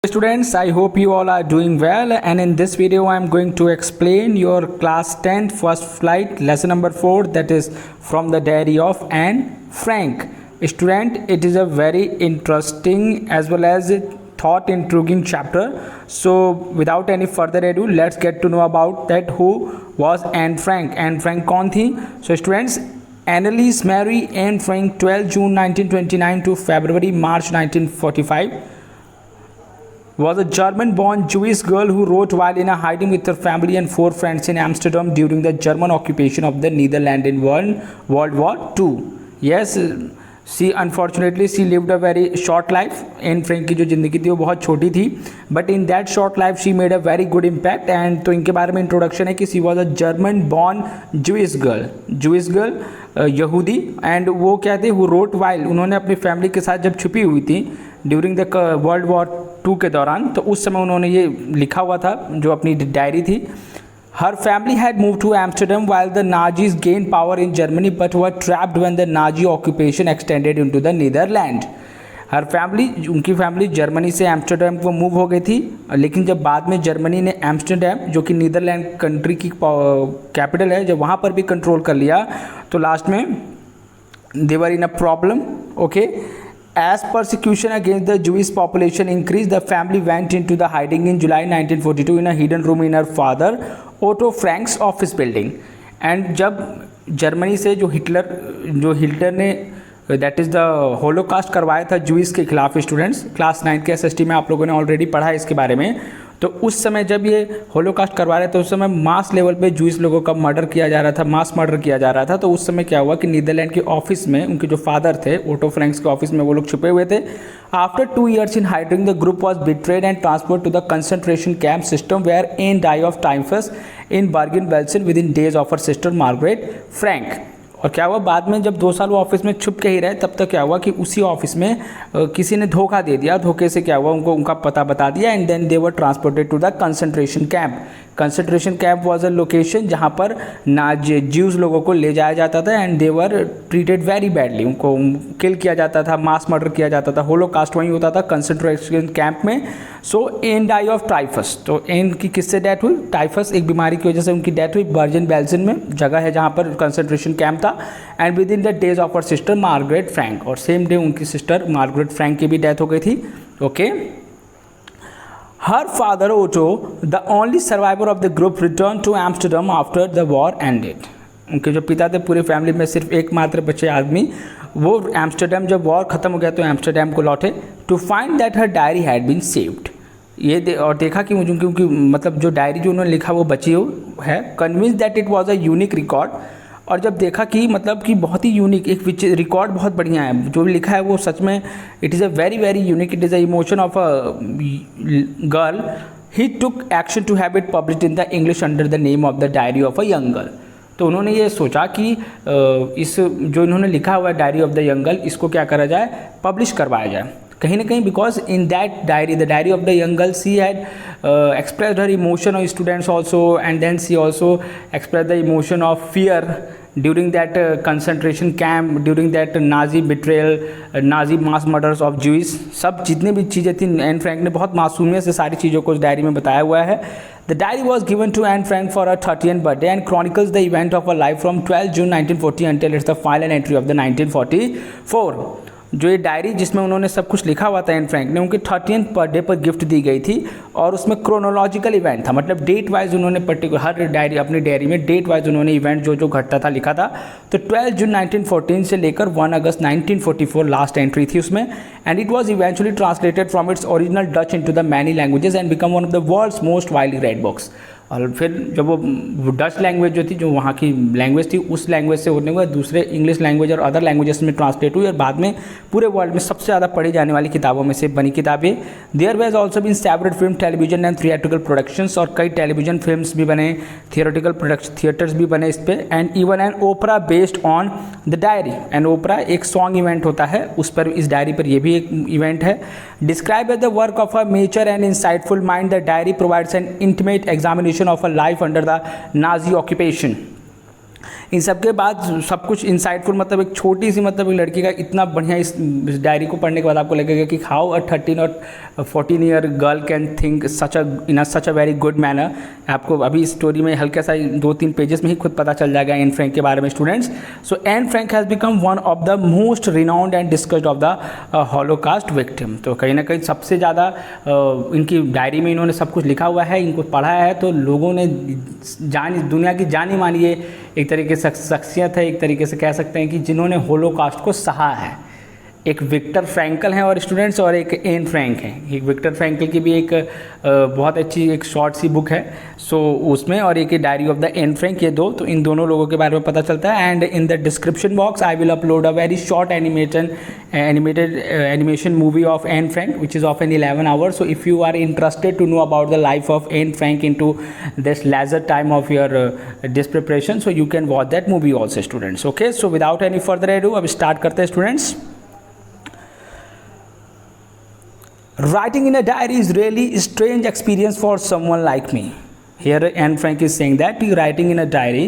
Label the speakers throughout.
Speaker 1: Students, I hope you all are doing well, and in this video I am going to explain your class 10th first flight lesson number 4, that is from the diary of Anne Frank. Student, it is a very interesting as well as thought intriguing chapter. So without any further ado, let's get to know about that who was Anne Frank. Anne Frank कौन थी? So students, Anneliese Mary Anne Frank 12 June 1929 to February March 1945 was a German-born Jewish girl who wrote while in a hiding with her family and 4 friends in Amsterdam during the German occupation of the Netherlands in World War II. Yes, she unfortunately she lived a very short life. Anne Frank की जो ज़िंदगी थी वो बहुत छोटी थी, but in that short life she made a very good impact. And तो इनके बारे में इंट्रोडक्शन है कि she was a German-born Jewish girl यहूदी, एंड वो क्या थे, who wrote while, उन्होंने अपनी फैमिली के साथ जब छुपी हुई थी ड्यूरिंग द वर्ल्ड वॉर 2 के दौरान, तो उस समय उन्होंने ये लिखा हुआ था जो अपनी डायरी थी. Her family had move to Amsterdam while the Nazis gain power in Germany but were trapped when the Nazi occupation extended into the Netherland. Her family, उनकी फैमिली जर्मनी से एम्स्टर्डम को मूव हो गई थी, लेकिन जब बाद में जर्मनी ने एम्स्टर्डम, जो कि नीदरलैंड कंट्री की कैपिटल है, जब वहाँ पर भी कंट्रोल कर लिया, तो लास्ट में they were in a problem. Okay, as persecution against the Jewish population increased, the family went into the hiding in July 1942 in a hidden room in her father Otto Frank's office building. And जब Germany से जो Hitler ने that is the Holocaust करवाया था Jewish के खिलाफ, students class 9 के SST में आप लोगों ने ऑलरेडी पढ़ा है इसके बारे में. तो उस समय जब ये होलोकास्ट करवा रहे थे, उस समय मास लेवल पे जूइस लोगों का मर्डर किया जा रहा था, मास मर्डर किया जा रहा था. तो उस समय क्या हुआ कि नीदरलैंड के ऑफिस में उनके जो फादर थे ओटो फ्रैंक्स के ऑफिस में वो लोग छुपे हुए थे. After 2 years in hiding the group was betrayed and transferred to the concentration camp system where Anne died of typhus in Bergen Belsen within days of her sister Margaret Frank. और क्या हुआ, बाद में जब 2 साल वो office में छुप के ही रहे, तब तक क्या हुआ कि उसी ऑफिस में किसी ने धोखा दे दिया. धोखे से क्या हुआ, उनको उनका पता बता दिया, and then they were transported to the concentration camp. Concentration camp was a location जहाँ पर ज्यूज लोगों को ले जाया जाता था, and they were treated very badly. उनको किल किया जाता था, मास मर्डर किया जाता था. होलोकास्ट वहीं होता था कंसंट्रेशन कैंप में. सो एन डाई ऑफ टाइफस, तो एन की किससे डेथ हुई? टाइफस एक बीमारी की वजह से उनकी डेथ हुई. बर्जन बेल्सन में जगह है जहाँ पर कंसंट्रेशन कैंप था. And within the days of her sister Margaret Frank, और सेम डे उनकी सिस्टर मार्गरेट फ्रैंक की भी डेथ हो गई थी. Okay, her father Otto the only survivor of the group return to Amsterdam after the war ended. उनके जो पिता थे, पूरी फैमिली में सिर्फ एकमात्र बचे आदमी, वो एम्स्टर्डम जब वॉर खत्म हो गया तो एम्स्टर्डम को लौटे to find that her diary had been saved. ये और देखा कि मुझे उनकी मतलब जो डायरी जो उन्होंने लिखा वो बची हो है. Convince that it was a unique record, और जब देखा कि मतलब कि बहुत ही यूनिक एक रिकॉर्ड बहुत बढ़िया है, जो भी लिखा है वो सच में it is a very very unique. It is a emotion of a girl. He took action to have it published in the English under the name of the diary of a young girl. तो उन्होंने ये सोचा कि इस जो इन्होंने लिखा हुआ है diary of the young girl, इसको क्या करा जाए, पब्लिश करवाया जाए कहीं ना कहीं. Because in that diary, the diary of the young girl, she had expressed her emotion of students also, and then she also expressed the emotion of fear during that concentration camp, during that Nazi betrayal, Nazi mass murders of Jews. सब जितने भी चीज़ें थी Anne Frank ने बहुत मासूमियत से सारी चीज़ों को उस डायरी में बताया हुआ है. The diary was given to Anne Frank for her 30th birthday and chronicles the event of her life from 12 June 1940 until its the final entry of the 1944. जो ये डायरी जिसमें उन्होंने सब कुछ लिखा हुआ था एन फ्रैंक ने, उनके 30th बर्थडे पर गिफ्ट दी गई थी, और उसमें क्रोनोलॉजिकल इवेंट था, मतलब डेट वाइज उन्होंने पर्टिकुलर हर डायरी अपनी डायरी में डेट वाइज उन्होंने इवेंट जो जो घटता था लिखा था. तो 12 जून 1914 से लेकर 1 अगस्त 1944 लास्ट एंट्री थी उसमें. And it was eventually translated from its original Dutch into the many languages and become one of the world's most widely read books. और फिर जब वो डच लैंग्वेज जो थी, जो वहाँ की लैंग्वेज थी, उस लैंग्वेज से होने के दूसरे इंग्लिश लैंग्वेज और अदर लैंग्वेजेस में ट्रांसलेट हुई, और बाद में पूरे वर्ल्ड में सबसे ज़्यादा पढ़ी जाने वाली किताबों में से बनी किताबें. There was also been several film, television and theatrical productions, और कई टेलीविजन फिल्म्स भी बने, थियोरेटिकल प्रोडक्शन थिएटर्स भी बने इस पर. And even an opera based on the diary. And opera एक सॉन्ग इवेंट होता है, उस पर इस डायरी पर यह भी एक इवेंट है. Describe as the work of a mature and insightful mind, the diary provides an intimate examination of a life under the Nazi occupation. इन सब के बाद सब कुछ इंसाइटफुल, मतलब एक छोटी सी, मतलब एक लड़की का इतना बढ़िया, इस डायरी को पढ़ने के बाद आपको लगेगा कि हाउ अ 13 और 14 year girl can think such a very good manner. आपको अभी इस स्टोरी में हल्का सा 2-3 पेजेस में ही खुद पता चल जाएगा एन फ्रैंक के बारे में students. So N Frank has become one of the most renowned and discussed of the holocaust victim. तो कहीं ना कहीं सबसे ज़्यादा इनकी डायरी में इन्होंने सब कुछ लिखा हुआ है, इनको पढ़ा है, तो लोगों ने दुनिया की जानी मानी ये एक तरीके से शख्सियत है, एक तरीके से कह सकते हैं कि जिन्होंने होलोकास्ट को सहा है। एक विक्टर फ्रैंकल हैं और स्टूडेंट्स, और एक एन फ्रैंक हैं। एक विक्टर फ्रैंकल की भी एक बहुत अच्छी एक शॉर्ट सी बुक है, सो उसमें, और एक diary of the Anne Frank, ये दो, तो इन दोनों लोगों के बारे में पता चलता है। And in the description box I will upload a very short animation movie of Anne Frank which is of an 11 hours. So if you are interested to know about the life of Anne Frank in to this leisure time of your this preparation, so you can watch that movie also students. Okay, so without any further ado अब start करते हैं students. Writing in a diary is really a strange experience for someone like me. Here Anne Frank is saying that writing in a diary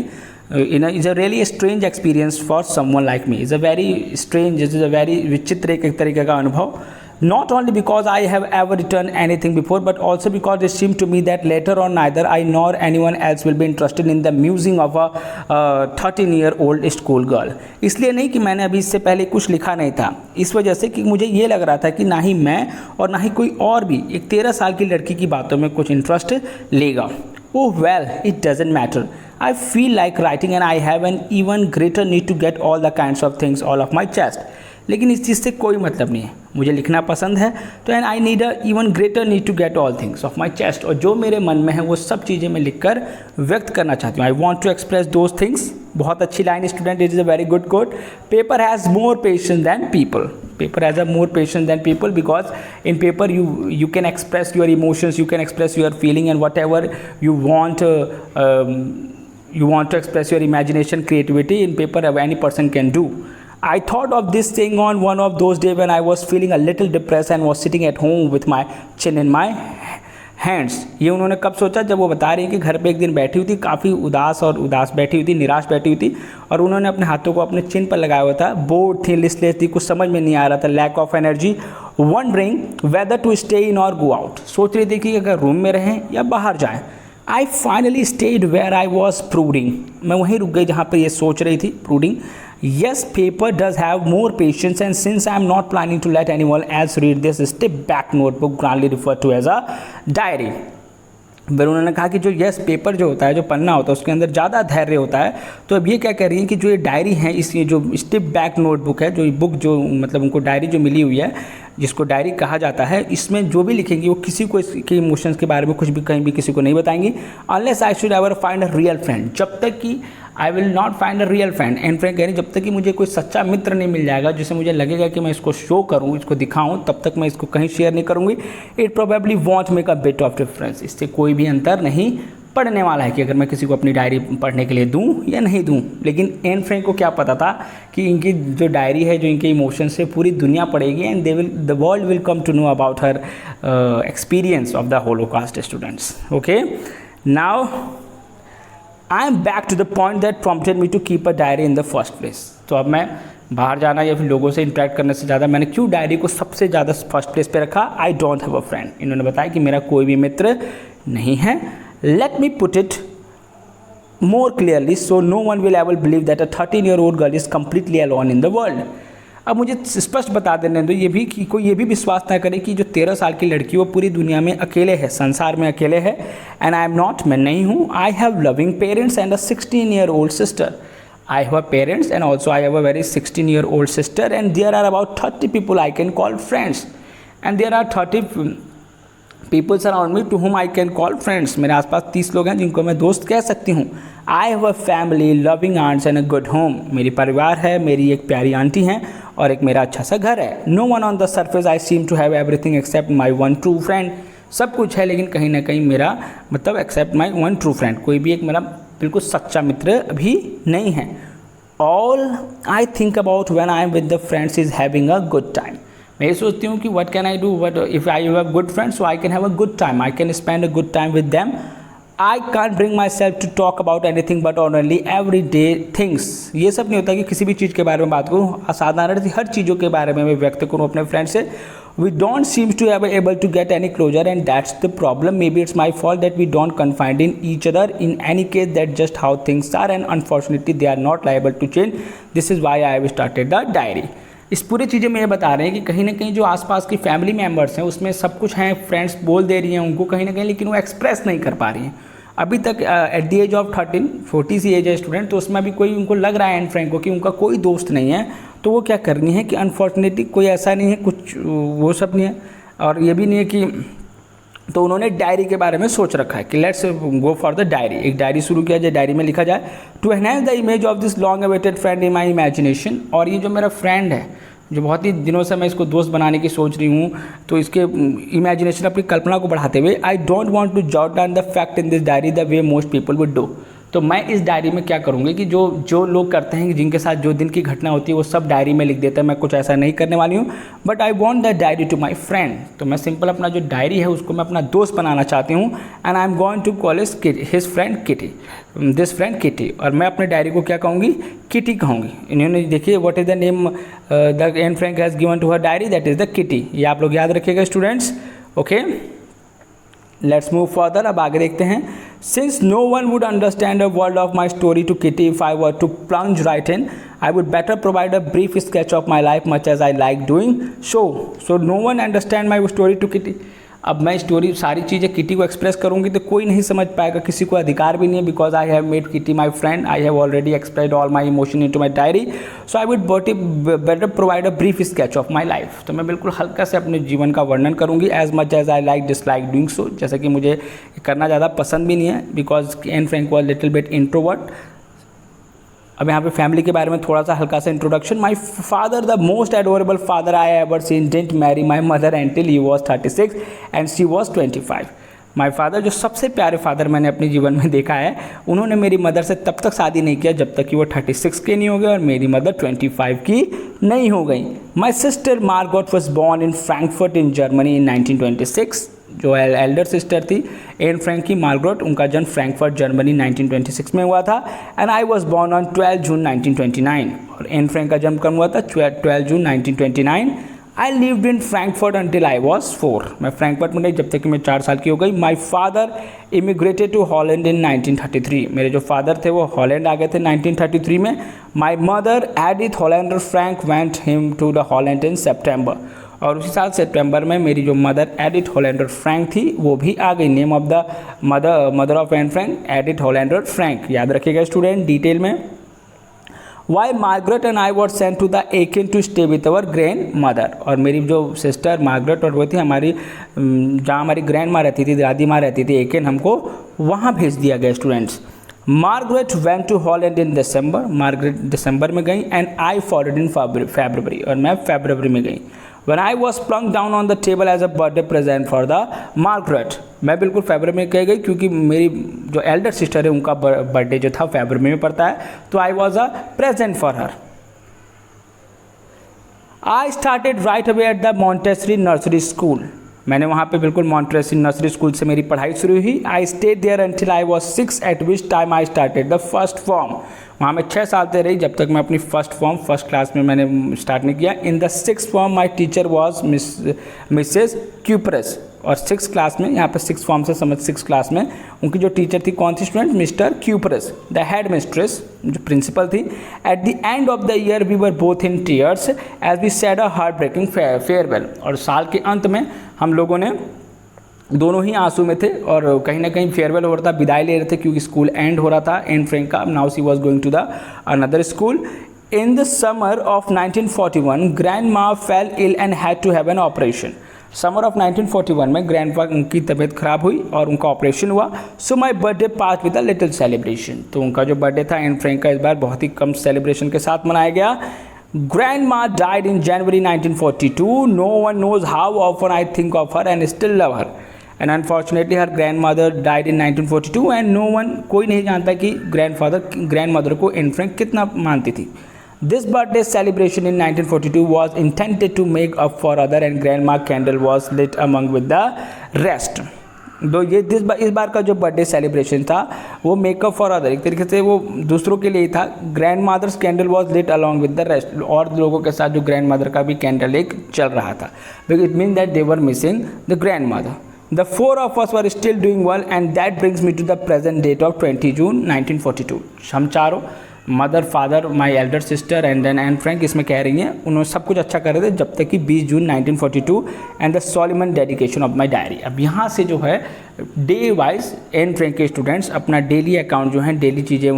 Speaker 1: is a really strange experience for someone like me. It's a very strange, it is a very विचित्र एक तरीके का अनुभव। Not only because I have ever written anything before, but also because it seemed to me that later on neither I nor anyone else will be interested in the musing of a 13-year-old school girl. इसलिए नहीं कि मैंने अभी इससे पहले कुछ लिखा नहीं था, इस वजह से कि मुझे ये लग रहा था कि ना ही मैं और ना ही कोई और भी एक 13 साल की लड़की की बातों में कुछ इंटरेस्ट लेगा। Oh well, it doesn't matter. I feel like writing and I have an even greater need to get all the kinds of things all of my chest. लेकिन इस चीज़ से कोई मतलब नहीं है, मुझे लिखना पसंद है, तो and I need a even greater need to get all things off my chest, और जो मेरे मन में है वो सब चीज़ें मैं लिखकर व्यक्त करना चाहती हूँ। I want to express those things. बहुत अच्छी line student, it is a very good quote. Paper has more patience than people. Paper has a more patience than people because in paper you can express your emotions, you can express your feeling and whatever you want to express your imagination, creativity in paper any person can do. I thought of this thing on one of those days when I was feeling a little depressed and was sitting at home with my chin in my hands. ये उन्होंने कब सोचा, जब वो बता रही है कि घर पे एक दिन बैठी हुई थी, काफ़ी उदास बैठी हुई थी, निराश बैठी हुई थी, और उन्होंने अपने हाथों को अपने चिन पर लगाया हुआ था, बोर्ड थी, लिस्टलेस थी, कुछ समझ में नहीं आ रहा था, lack of energy, wondering whether to stay in और गो आउट। सोच रही थी कि अगर रूम में रहें या बाहर जाएँ। I finally stayed where I was brooding. मैं वहीं रुक गई जहाँ पर ये सोच रही थी, प्रूडिंग। Yes, paper does have more patience, and since I am not planning to let anyone else read this step back notebook, grandly referred to as a diary. फिर उन्होंने कहा कि जो पेपर जो होता है, जो पन्ना होता है, उसके अंदर ज़्यादा धैर्य होता है। तो अब ये क्या कह रही हैं कि जो ये डायरी है, इस ये जो स्टेप बैक नोटबुक है, जो ये बुक जो मतलब उनको डायरी जो मिली हुई है, जिसको डायरी कहा जाता है, इसमें जो भी लिखेंगी वो किसी को इसके इमोशंस के बारे में कुछ भी कहीं भी किसी को नहीं बताएंगी। Unless I should ever find a real friend, जब तक कि I will not find a real friend. And friend कह रही जब तक कि मुझे कोई सच्चा मित्र नहीं मिल जाएगा जिसे मुझे लगेगा कि मैं इसको शो करूँ, इसको दिखाऊँ, तब तक मैं इसको कहीं शेयर नहीं करूँगी। It probably want make a bit of difference. इससे कोई भी अंतर नहीं पड़ने वाला है कि अगर मैं किसी को अपनी डायरी पढ़ने के लिए दूं या नहीं दूं। लेकिन एन फ्रैंक को क्या पता था कि इनकी जो डायरी है, जो इनके इमोशन से पूरी दुनिया पढ़ेगी, and the world will come to know about her experience of the Holocaust students. Okay, now I am back to the point that prompted me to keep a diary in the first place. तो अब मैं बाहर जाना या फिर लोगों से interact करने से ज़्यादा मैंने क्यों डायरी को सबसे ज़्यादा फर्स्ट प्लेस पे रखा। I don't have a friend. इन्होंने बताया कि मेरा कोई भी मित्र नहीं है। Let me put it more clearly so no one will ever believe that a 13-year-old girl is completely alone in the world. अब मुझे स्पष्ट बता देने दो ये भी कि कोई ये भी विश्वास ना करे कि जो 13 साल की लड़की वो पूरी दुनिया में अकेले है, संसार में अकेले है। एंड आई एम नॉट, मैं नहीं हूँ। I have loving parents and a 16-year-old sister. I have parents and also I have a very 16-year-old sister, and there are about 30 people I can call friends, and there are 30 people around me to whom I can call friends. मेरे आसपास 30 लोग हैं जिनको मैं दोस्त कह सकती हूँ। I have a family, loving aunts and a good home. मेरी परिवार है, मेरी एक प्यारी आंटी हैं और एक मेरा अच्छा सा घर है। No one on the surface I seem to have everything except my one true friend. सब कुछ है लेकिन कहीं ना कहीं मेरा मतलब except my one true friend, कोई भी एक मेरा बिल्कुल सच्चा मित्र अभी नहीं है। All I think about when I am with the friends is having a good time. मैं ये सोचती हूँ कि what can I do, what if I have good friends, so I can have a good time, I can spend a good time with them I can't bring myself to talk about anything but only everyday things. ये सब नहीं होता कि किसी भी चीज़ के बारे में बात करूँ, असाधारण सी हर चीज़ों के बारे में मैं व्यक्त करूँ अपने फ्रेंड से। We don't seem to ever able to get any closure, and that's the problem. Maybe it's my fault that we don't confide in each other. In any case, that's just how things are, and unfortunately they are not liable to change. This is why I have started the diary. इस पूरी चीज़ें में ये बता रहे हैं कि कहीं ना कहीं जो आसपास की फैमिली मेम्बर्स हैं उसमें सब कुछ हैं, फ्रेंड्स बोल दे रही हैं उनको कहीं ना कहीं, लेकिन वो एक्सप्रेस नहीं कर पा रही हैं अभी तक। एट द एज ऑफ 13, 40 सी एज है स्टूडेंट, तो उसमें अभी कोई उनको लग रहा है एंड फ्रेंक को कि उनका कोई दोस्त नहीं है, तो वो क्या करनी है कि अनफॉर्चुनेटली कोई ऐसा नहीं है, कुछ वो सब नहीं है और ये भी नहीं है कि, तो उन्होंने डायरी के बारे में सोच रखा है कि let's go for the diary. एक डायरी शुरू किया जाए, डायरी में लिखा जाए to enhance the image of this long awaited friend in my imagination. और ये जो मेरा फ्रेंड है जो बहुत ही दिनों से मैं इसको दोस्त बनाने की सोच रही हूँ, तो इसके इमेजिनेशन अपनी कल्पना को बढ़ाते हुए I don't want to jot down the fact in this diary the way most people would do. तो मैं इस डायरी में क्या करूँगी कि जो लोग करते हैं, जिनके साथ जो दिन की घटना होती है वो सब डायरी में लिख देते हैं, मैं कुछ ऐसा नहीं करने वाली हूँ। But I want the diary to my friend. तो मैं सिंपल अपना जो डायरी है उसको मैं अपना दोस्त बनाना चाहती हूँ। And I am going to call his friend Kitty, this friend Kitty. और मैं अपने डायरी को क्या कहूँगी, किटी कहूँगी। इन्होंने देखिए what is the name the Anne Frank has given to her diary, that is the Kitty. ये आप लोग याद रखिएगा students. Okay, let's move further. अब आगे देखते हैं। Since no one would understand a word of my story to Kitty if I were to plunge right in, I would better provide a brief sketch of my life, much as I like doing so no one understand my story to Kitty. अब मैं story सारी चीज़ें kitty को express करूँगी तो कोई नहीं समझ पाएगा, किसी को अधिकार भी नहीं है, because I have made Kitty my friend, I have already expressed all my emotion into my diary, so I would better provide a brief sketch of my life. तो मैं बिल्कुल हल्का से अपने जीवन का वर्णन करूँगी, as much as I like dislike doing so, जैसे कि मुझे करना ज़्यादा पसंद भी नहीं है, because Anne Frank was little bit introvert. अब यहाँ पे फैमिली के बारे में थोड़ा सा हल्का सा introduction. My father, the most adorable father I ever seen, didn't marry my mother until he was 36 and she was 25। My father, जो सबसे प्यारे फादर मैंने अपने जीवन में देखा है, उन्होंने मेरी मदर से तब तक शादी नहीं किया जब तक कि वो 36 के नहीं हो गए और मेरी मदर 25 की नहीं हो गई। My sister Margot was born in Frankfurt in Germany in 1926। जो एल्डर सिस्टर थी एन फ्रैंक की, मार्गरेट, उनका जन्म फ्रैंकफर्ट जर्मनी 1926 में हुआ था। And I was born on 12 जून 1929। और एन फ्रैंक का जन्म कब हुआ था, 12 जून 1929। I lived in Frankfurt until I was 4। मैं फ्रैंकफर्ट में गई जब तक कि मैं 4 साल की हो गई। My father immigrated to Holland in 1933। मेरे जो फादर थे वो हॉलैंड आ गए थे 1933 में। My mother Edith Hollander Frank went him to the Holland in September. और उसी साल सितंबर में मेरी जो मदर एडिथ हॉलैंडर फ्रैंक थी वो भी आ गई। Name of the mother of Anne Frank, Edith Hollander Frank. याद रखिएगा स्टूडेंट डिटेल में। वाई Margaret and I was sent to the Aachen to stay with our grandmother. और मेरी जो सिस्टर मार्गरेट और वो थी हमारी, जहाँ हमारी ग्रैंड माँ रहती थी, दादी माँ रहती थी एकिन, हमको वहाँ भेज दिया गया students. Margaret went to Holland in December. Margaret दिसंबर में गई एंड आई फॉलोड इन फरवरी। और मैं फरवरी में गई। When I was plunked down on the table as a birthday present for the Margaret, मैं बिल्कुल फरवरी में कह गई क्योंकि मेरी जो एल्डर सिस्टर है उनका बर्थडे जो था फरवरी में पड़ता है, तो I was a present for her. I started right away at the Montessori nursery school. मैंने वहाँ पे बिल्कुल मॉन्टेसरी नर्सरी स्कूल से मेरी पढ़ाई शुरू हुई। I stayed there until I was 6 at which time I started the first form. वहाँ मैं 6 साल तक रही जब तक मैं अपनी फर्स्ट क्लास में मैंने स्टार्ट नहीं किया। In the 6th form my teacher was Mrs cuprous. और 6th क्लास में, यहाँ पर 6th फॉर्म से समझ 6th क्लास में उनकी जो टीचर थी कौन थी student, mister Kuperus, the head mistress, जो प्रिंसिपल थी। At the end of the year we were both in tears as we said a heart breaking farewell. और साल के अंत में हम लोगों ने दोनों ही आंसू में थे और कहीं ना कहीं फेयरवेल हो रहा था, विदाई ले रहे थे क्योंकि स्कूल एंड हो रहा था एन फ्रैंक का। Now she was going to the another school. In the summer of 1941 grandma fell ill and had to have an operation. Summer of 1941 में ग्रैंड माँ की तबीयत खराब हुई और उनका ऑपरेशन हुआ। So my birthday passed with a little celebration. तो उनका जो बर्थडे था एन फ्रैंक का इस बार बहुत ही कम सेलिब्रेशन के साथ मनाया गया। Grandma died in January 1942. No one knows how often I think of her and still love her. And unfortunately, her grandmother died in 1942 and no one, कोई नहीं जानता कि grandmother को एन फ्रैंक कितना मानती थी। This birthday celebration in 1942 was intended to make up for other and grandma candle was lit among with the rest. दो ये इस बार का जो बर्थडे सेलिब्रेशन था वो मेकअप फॉर अदर, एक तरीके से वो दूसरों के लिए ही था। Grandmother's candle was lit along with the rest, और लोगों के साथ जो ग्रैंड मदर का भी कैंडल एक चल रहा था, because it mean that they were missing the grand mother. The four of us were still doing well and that brings me to the present date of 20 June 1942। हम चारों, mother, father, my elder sister and then Anne Frank, इसमें कह रही हैं उन्होंने सब कुछ अच्छा कर रहे थे जब तक कि 20 June 1942 and the solemn dedication of my diary. अब यहाँ से जो है डे वाइज एन फ्रैंक के स्टूडेंट्स अपना डेली अकाउंट जो है, डेली चीज़ें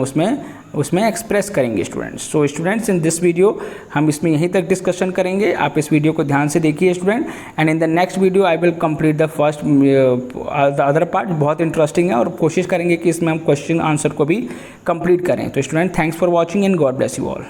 Speaker 1: उसमें एक्सप्रेस करेंगे students. So students in this video हम इसमें यहीं तक डिस्कशन करेंगे। आप इस वीडियो को ध्यान से देखिए student, and in the next video I will complete the first the other part. बहुत इंटरेस्टिंग है और कोशिश करेंगे कि इसमें हम क्वेश्चन आंसर को भी कंप्लीट करें। तो student thanks for watching and God bless you all.